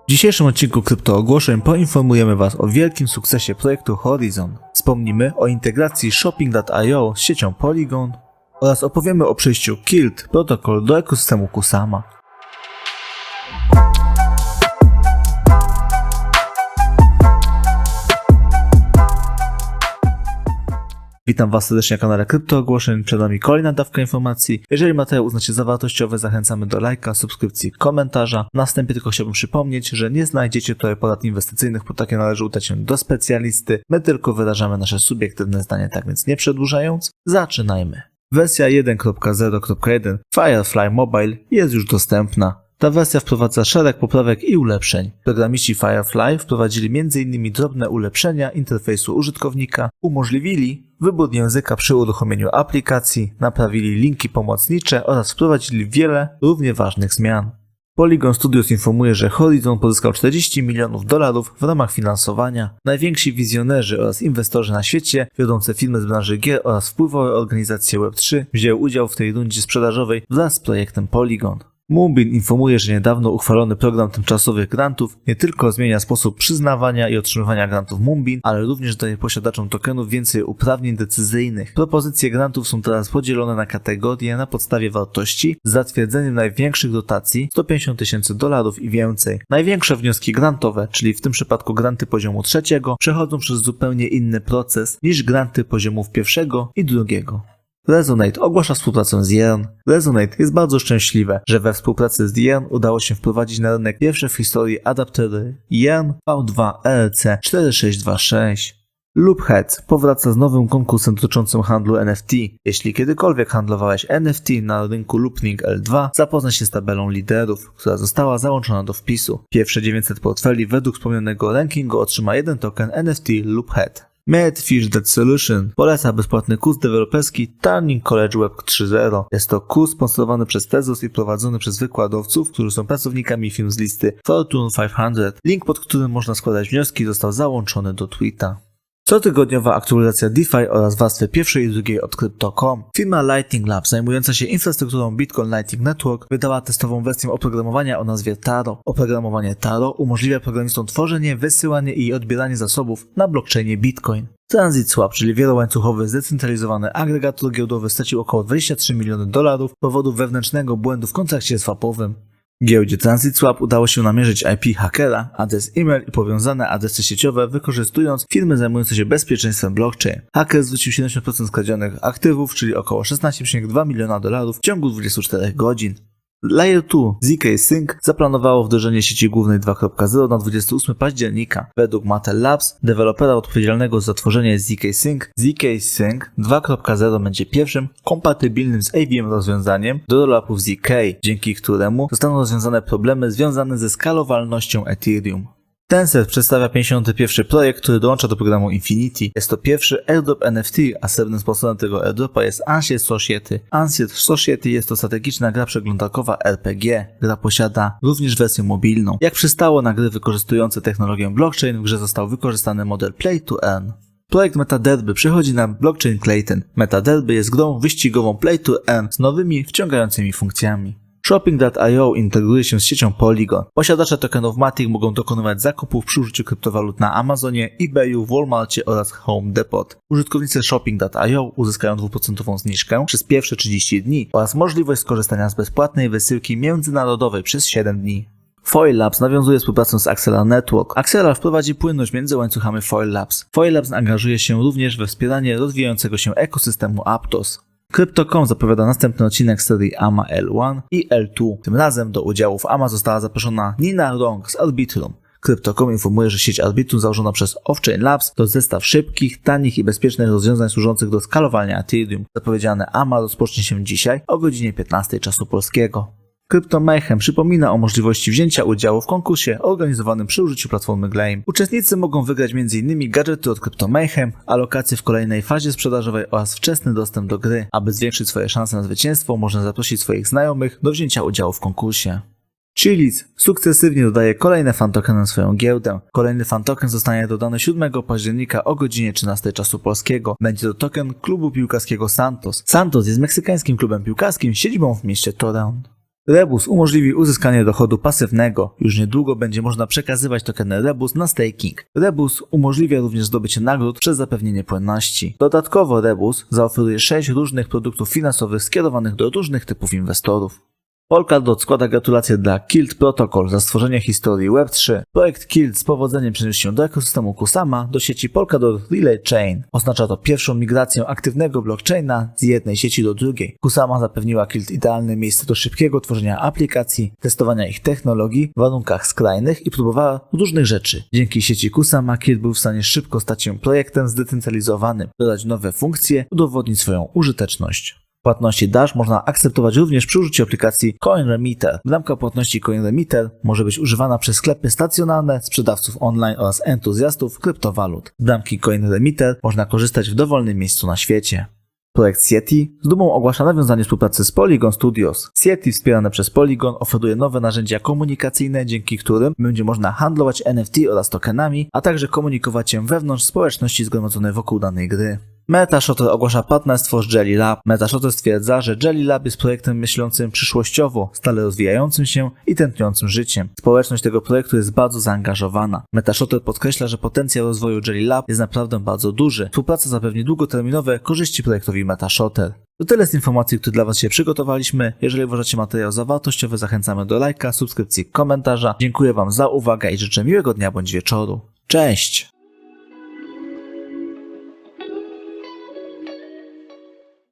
W dzisiejszym odcinku Kryptoogłoszeń poinformujemy Was o wielkim sukcesie projektu Horizon. Wspomnimy o integracji Shopping.io z siecią Polygon oraz opowiemy o przejściu Kilt protokol do ekosystemu Kusama. Witam Was serdecznie na kanale Kryptoogłoszeń, przed nami kolejna dawka informacji. Jeżeli materiał uznacie za wartościowy, zachęcamy do lajka, subskrypcji, komentarza. Na wstępie tylko chciałbym przypomnieć, że nie znajdziecie tutaj porad inwestycyjnych, bo takie należy udać się do specjalisty. My tylko wyrażamy nasze subiektywne zdanie, tak więc nie przedłużając, zaczynajmy. Wersja 1.0.1 Firefly Mobile jest już dostępna. Ta wersja wprowadza szereg poprawek i ulepszeń. Programiści Firefly wprowadzili m.in. drobne ulepszenia interfejsu użytkownika, umożliwili wybór języka przy uruchomieniu aplikacji, naprawili linki pomocnicze oraz wprowadzili wiele równie ważnych zmian. Polygon Studios informuje, że Horizon pozyskał $40 milionów w ramach finansowania. Najwięksi wizjonerzy oraz inwestorzy na świecie, wiodące firmy z branży gier oraz wpływowe organizacje Web3 wzięły udział w tej rundzie sprzedażowej wraz z projektem Polygon. Moonbeam informuje, że niedawno uchwalony program tymczasowych grantów nie tylko zmienia sposób przyznawania i otrzymywania grantów Moonbeam, ale również daje posiadaczom tokenów więcej uprawnień decyzyjnych. Propozycje grantów są teraz podzielone na kategorie na podstawie wartości z zatwierdzeniem największych dotacji $150 000 i więcej. Największe wnioski grantowe, czyli w tym przypadku granty poziomu 3, przechodzą przez zupełnie inny proces niż granty poziomów 1 i 2. Resonate ogłasza współpracę z Yearn. Resonate jest bardzo szczęśliwe, że we współpracy z Yearn udało się wprowadzić na rynek pierwsze w historii adaptery Yearn V2 ERC 4626. Loopheads powraca z nowym konkursem dotyczącym handlu NFT. Jeśli kiedykolwiek handlowałeś NFT na rynku Loopring L2, zapoznaj się z tabelą liderów, która została załączona do wpisu. Pierwsze 900 portfeli według wspomnianego rankingu otrzyma jeden token NFT Loophead. Madfish Debt Solution poleca bezpłatny kurs deweloperski Turning College Web 3.0. Jest to kurs sponsorowany przez Tezos i prowadzony przez wykładowców, którzy są pracownikami firm z listy Fortune 500. Link, pod którym można składać wnioski, został załączony do tweeta. Cotygodniowa aktualizacja DeFi oraz warstwy pierwszej i drugiej od Crypto.com. Firma Lightning Labs, zajmująca się infrastrukturą Bitcoin Lightning Network, wydała testową wersję oprogramowania o nazwie Taro. Oprogramowanie Taro umożliwia programistom tworzenie, wysyłanie i odbieranie zasobów na blockchainie Bitcoin. TransitSwap, czyli wielołańcuchowy, zdecentralizowany agregator giełdowy, stracił około $23 miliony z powodu wewnętrznego błędu w kontrakcie swapowym. Giełdzie TransitSwap udało się namierzyć IP hakera, adres e-mail i powiązane adresy sieciowe, wykorzystując firmy zajmujące się bezpieczeństwem blockchain. Haker zwrócił 70% skradzionych aktywów, czyli około $16,2 miliona w ciągu 24 godzin. Layer 2 ZK Sync zaplanowało wdrożenie sieci głównej 2.0 na 28 października. Według Mattel Labs, dewelopera odpowiedzialnego za tworzenie ZK Sync 2.0 będzie pierwszym kompatybilnym z AVM rozwiązaniem do rollupów ZK, dzięki któremu zostaną rozwiązane problemy związane ze skalowalnością Ethereum. Tencent przedstawia 51. projekt, który dołącza do programu Infinity. Jest to pierwszy airdrop NFT, a srebrnym sponsorem tego airdropa jest Ancient Society. Ancient Society jest to strategiczna gra przeglądarkowa RPG. Gra posiada również wersję mobilną. Jak przystało na gry wykorzystujące technologię blockchain, w grze został wykorzystany model Play to Earn. Projekt MetaDerby przechodzi na blockchain Clayton. MetaDerby jest grą wyścigową Play to Earn z nowymi, wciągającymi funkcjami. Shopping.io integruje się z siecią Polygon. Posiadacze tokenów Matic mogą dokonywać zakupów przy użyciu kryptowalut na Amazonie, eBayu, Walmarcie oraz Home Depot. Użytkownicy Shopping.io uzyskają 2% zniżkę przez pierwsze 30 dni oraz możliwość skorzystania z bezpłatnej wysyłki międzynarodowej przez 7 dni. Foil Labs nawiązuje współpracę z Axelar Network. Axelar wprowadzi płynność między łańcuchami Foil Labs. Foil Labs angażuje się również we wspieranie rozwijającego się ekosystemu Aptos. Crypto.com zapowiada następny odcinek serii AMA L1 i L2. Tym razem do udziału w AMA została zaproszona Nina Rong z Arbitrum. Crypto.com informuje, że sieć Arbitrum założona przez Offchain Labs to zestaw szybkich, tanich i bezpiecznych rozwiązań służących do skalowania Ethereum. Zapowiedziane AMA rozpocznie się dzisiaj o godzinie 15 czasu polskiego. Crypto Mayhem przypomina o możliwości wzięcia udziału w konkursie organizowanym przy użyciu platformy Gleam. Uczestnicy mogą wygrać m.in. gadżety od Crypto Mayhem, alokacje w kolejnej fazie sprzedażowej oraz wczesny dostęp do gry. Aby zwiększyć swoje szanse na zwycięstwo, można zaprosić swoich znajomych do wzięcia udziału w konkursie. Chiliz sukcesywnie dodaje kolejne fantokeny na swoją giełdę. Kolejny fantoken zostanie dodany 7 października o godzinie 13 czasu polskiego. Będzie to token klubu piłkarskiego Santos. Santos jest meksykańskim klubem piłkarskim z siedzibą w mieście Torreon. Rebus umożliwi uzyskanie dochodu pasywnego. Już niedługo będzie można przekazywać tokeny Rebus na staking. Rebus umożliwia również zdobycie nagród przez zapewnienie płynności. Dodatkowo Rebus zaoferuje 6 różnych produktów finansowych skierowanych do różnych typów inwestorów. Polkadot składa gratulacje dla Kilt Protocol za stworzenie historii Web3. Projekt Kilt z powodzeniem przeniósł się do ekosystemu Kusama do sieci Polkadot Relay Chain. Oznacza to pierwszą migrację aktywnego blockchaina z jednej sieci do drugiej. Kusama zapewniła Kilt idealne miejsce do szybkiego tworzenia aplikacji, testowania ich technologii w warunkach skrajnych i próbowała różnych rzeczy. Dzięki sieci Kusama Kilt był w stanie szybko stać się projektem zdecentralizowanym, dodać nowe funkcje, udowodnić swoją użyteczność. Płatności Dash można akceptować również przy użyciu aplikacji CoinRemitter. Bramka płatności CoinRemitter może być używana przez sklepy stacjonarne, sprzedawców online oraz entuzjastów kryptowalut. Z bramki CoinRemitter można korzystać w dowolnym miejscu na świecie. Projekt Yeti z dumą ogłasza nawiązanie współpracy z Polygon Studios. Yeti wspierane przez Polygon oferuje nowe narzędzia komunikacyjne, dzięki którym będzie można handlować NFT oraz tokenami, a także komunikować się wewnątrz społeczności zgromadzonej wokół danej gry. MetaShutter ogłasza partnerstwo z Jelly Lab. MetaShutter stwierdza, że Jelly Lab jest projektem myślącym przyszłościowo, stale rozwijającym się i tętniącym życiem. Społeczność tego projektu jest bardzo zaangażowana. MetaShutter podkreśla, że potencjał rozwoju Jelly Lab jest naprawdę bardzo duży. Współpraca zapewni długoterminowe korzyści projektowi MetaShutter. To tyle z informacji, które dla Was się przygotowaliśmy. Jeżeli uważacie materiał za wartościowy, zachęcamy do lajka, subskrypcji, komentarza. Dziękuję Wam za uwagę i życzę miłego dnia bądź wieczoru. Cześć!